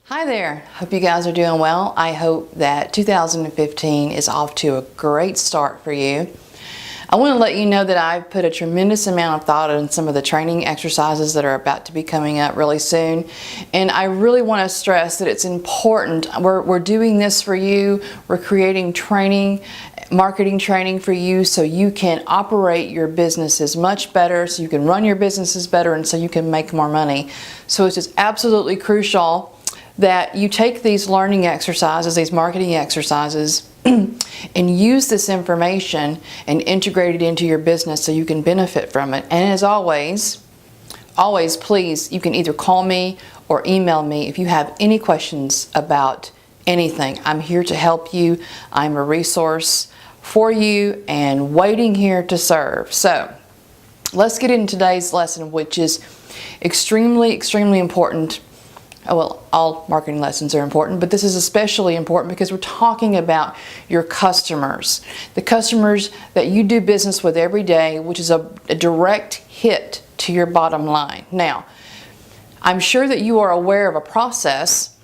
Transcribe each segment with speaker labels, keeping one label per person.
Speaker 1: Hi there, hope you guys are doing well. I hope that 2015 is off to a great start for you. I want to let you know that I've put a tremendous amount of thought in some of the training exercises that are about to be coming up really soon. And I really want to stress that it's important. We're doing this for you. We're creating training, marketing training for you so you can operate your businesses much better, so you can run your businesses better, and so you can make more money. So it's just absolutely crucial that you take these learning exercises, these marketing exercises, and use this information and integrate it into your business so you can benefit from it. And as always, please, you can either call me or email me if you have any questions about anything. I'm here to help you. I'm a resource for you and waiting here to serve. So let's get into today's lesson, which is extremely important. Well, all marketing lessons are important, but this is especially important because we're talking about your customers. The customers that you do business with every day, which is a direct hit to your bottom line. Now, I'm sure that you are aware of a process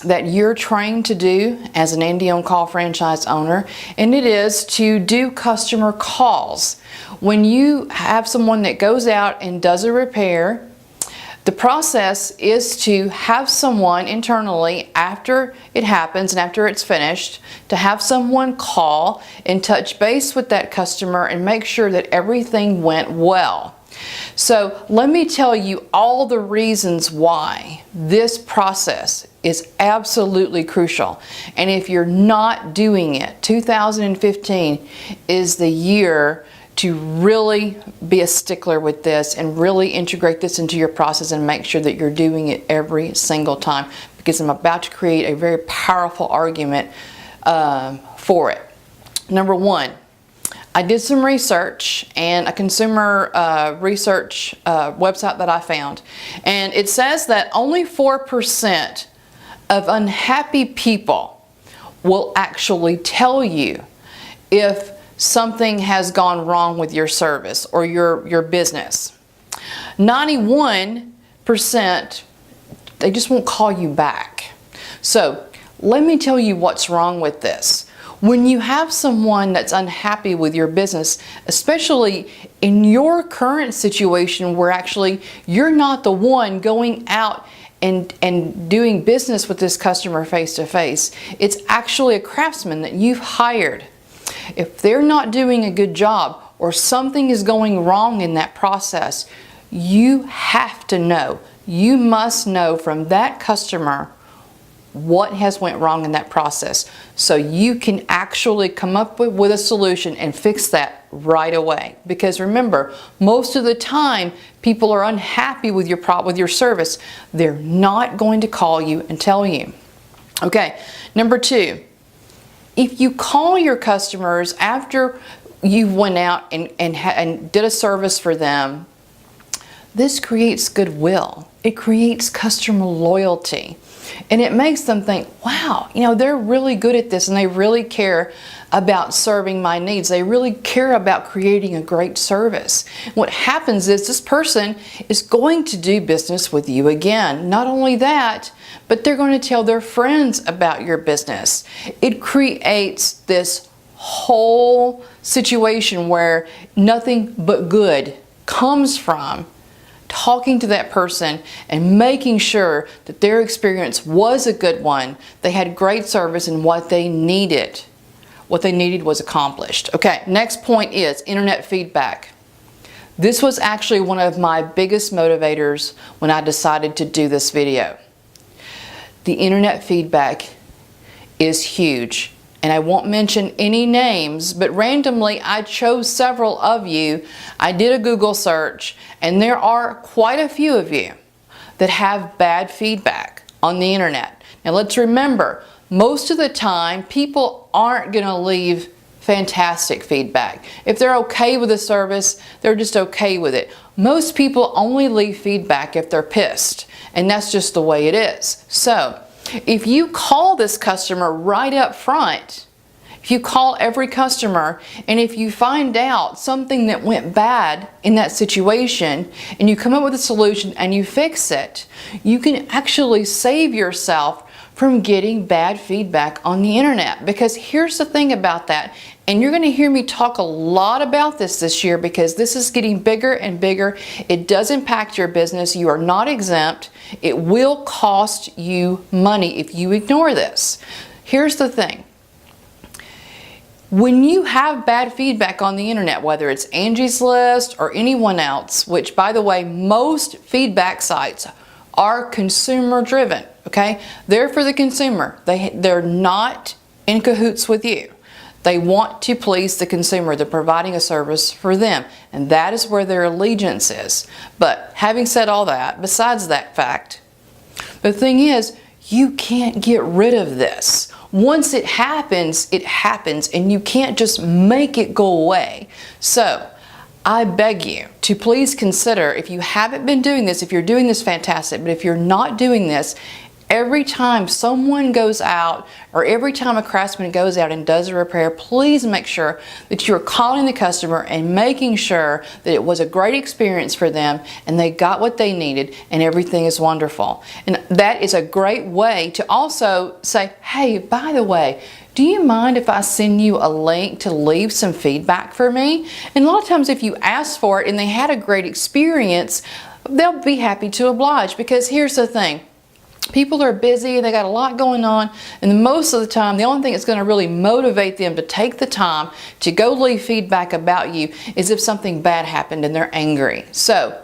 Speaker 1: that you're trained to do as an Indie On Call franchise owner, and it is to do customer calls. When you have someone that goes out and does a repair, the process is to have someone internally, after it happens and after it's finished, to have someone call and touch base with that customer and make sure that everything went well. So let me tell you all the reasons why this process is absolutely crucial. And if you're not doing it, 2015 is the year to really be a stickler with this and really integrate this into your process and make sure that you're doing it every single time, because I'm about to create a very powerful argument for it. Number one, I did some research and a consumer research website that I found, and it says that only 4% of unhappy people will actually tell you if something has gone wrong with your service or your business. 91%, they just won't call you back. So let me tell you what's wrong with this. When you have someone that's unhappy with your business, especially in your current situation where actually you're not the one going out and doing business with this customer face to face, it's actually a craftsman that you've hired. If they're not doing a good job or something is going wrong in that process, you have to know. You must know from that customer what has went wrong in that process, so you can actually come up with a solution and fix that right away. Because remember, most of the time people are unhappy with your service. They're not going to call you and tell you. Okay, number two. If you call your customers after you went out and did a service for them, this creates goodwill. It creates customer loyalty. And it makes them think, wow, they're really good at this and they really care about serving my needs. They really care about creating a great service. What happens is this person is going to do business with you again. Not only that, but they're going to tell their friends about your business. It creates this whole situation where nothing but good comes from talking to that person and making sure that their experience was a good one. They had great service and what they needed was accomplished. Okay, next point is internet feedback. This was actually one of my biggest motivators when I decided to do this video. The internet feedback is huge. And I won't mention any names, but randomly I chose several of you. I did a Google search, and there are quite a few of you that have bad feedback on the internet. Now let's remember, most of the time people aren't going to leave fantastic feedback. If they're okay with the service, they're just okay with it. Most people only leave feedback if they're pissed, and that's just the way it is. So if you call this customer right up front If you call every customer and if you find out something that went bad in that situation and you come up with a solution and you fix it, you can actually save yourself from getting bad feedback on the internet. Because here's the thing about that, and you're going to hear me talk a lot about this year because this is getting bigger and bigger. It does impact your business. You are not exempt. It will cost you money if you ignore this. Here's the thing. When you have bad feedback on the internet, whether it's Angie's List or anyone else, which by the way, most feedback sites are consumer driven, okay? They're for the consumer. They're not in cahoots with you. They want to please the consumer. They're providing a service for them, and that is where their allegiance is. But having said all that, besides that fact, the thing is, you can't get rid of this. Once it happens, and you can't just make it go away. So, I beg you to please consider, if you haven't been doing this, if you're doing this, fantastic, but if you're not doing this, every time someone goes out or every time a craftsman goes out and does a repair, please make sure that you're calling the customer and making sure that it was a great experience for them and they got what they needed and everything is wonderful. And that is a great way to also say, hey, by the way, do you mind if I send you a link to leave some feedback for me? And a lot of times if you ask for it and they had a great experience, they'll be happy to oblige, because here's the thing. People are busy, they got a lot going on, and most of the time, the only thing that's going to really motivate them to take the time to go leave feedback about you is if something bad happened and they're angry. So,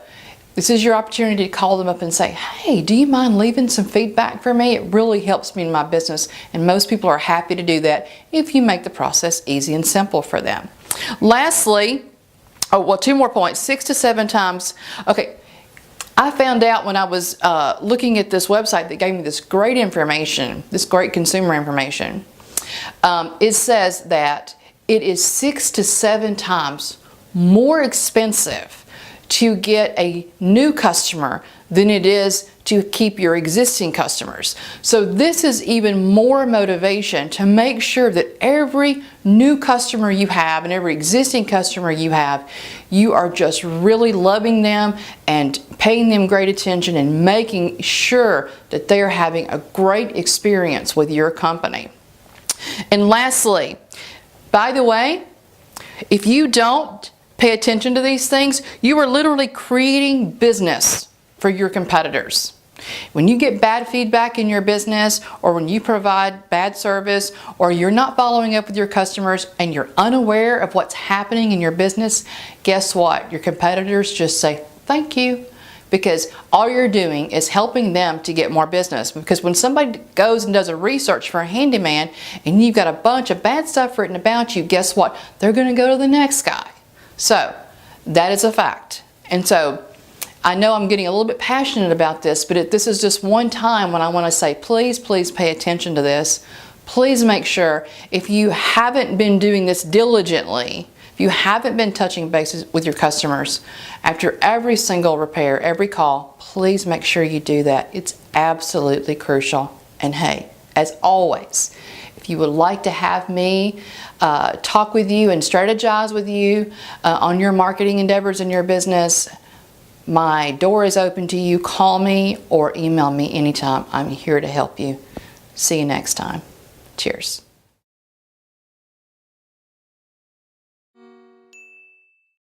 Speaker 1: this is your opportunity to call them up and say, hey, do you mind leaving some feedback for me? It really helps me in my business, and most people are happy to do that if you make the process easy and simple for them. Lastly, two more points, 6 to 7 times. Okay. I found out when I was looking at this website that gave me this great information, this great consumer information. It says that it is 6 to 7 times more expensive to get a new customer than it is to keep your existing customers. So this is even more motivation to make sure that every new customer you have and every existing customer you have, you are just really loving them and paying them great attention and making sure that they are having a great experience with your company. And lastly, by the way, if you don't pay attention to these things, you are literally creating business for your competitors. When you get bad feedback in your business, or when you provide bad service, or you're not following up with your customers and you're unaware of what's happening in your business, guess what? Your competitors just say thank you, because all you're doing is helping them to get more business. Because when somebody goes and does a research for a handyman and you've got a bunch of bad stuff written about you, guess what? They're going to go to the next guy. So that is a fact. And so I know I'm getting a little bit passionate about this, but this is just one time when I want to say, please, please pay attention to this. Please make sure, if you haven't been doing this diligently, if you haven't been touching bases with your customers after every single repair, every call, please make sure you do that. It's absolutely crucial. And hey, as always, if you would like to have me talk with you and strategize with you on your marketing endeavors in your business, my door is open to you. Call me or email me anytime. I'm here to help you. See you next time. Cheers.